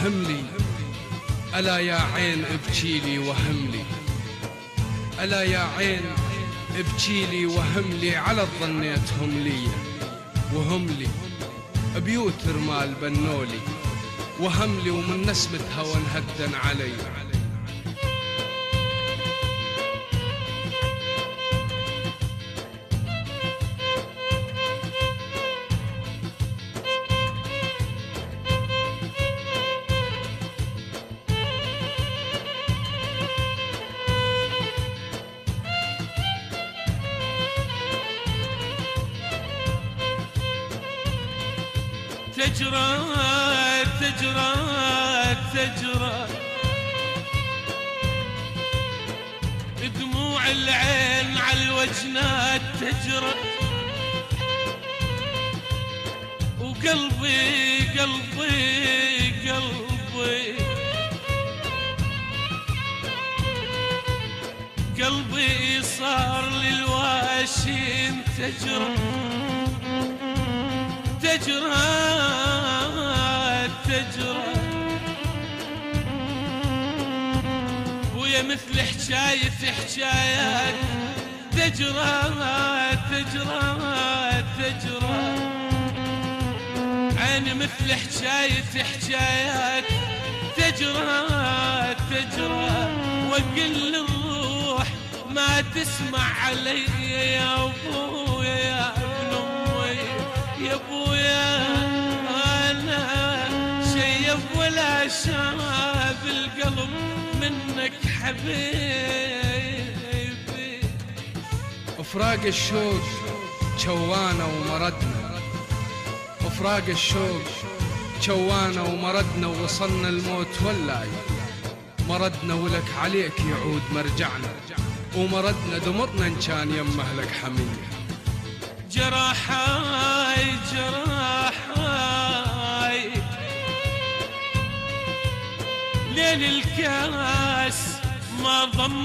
وهملي، ألا يا عين ابكيلي وهملي، ألا يا عين ابكيلي وهملي على الظنيتهم لي وهملي بيوت رمال بنولي وهملي ومن نسمة هوى انهدن علي. تجرى تجرى تجرى دموع العين على الوجنات تجرى، وقلبي قلبي قلبي قلبي صار للواشين تجرى تجرى تجرى، ويا مثل حكايات تجرى تجرى تجرى، عيني مثل حكايات تجرى تجرى، واقل الروح ما تسمع علي يا ابويا يا ابن امي يا ابويا، انا شيب ولا شاب القلب منك حبيبي. فراق الشوق جوانا ومردنا، فراق الشوق جوانا ومردنا، ووصلنا الموت ولاي مردنا، ولك عليك يعود مرجعنا، ومردنا دمرنا ان كان يم اهلك حمية. جراحاي جراحاي ليل الكاس ما ضم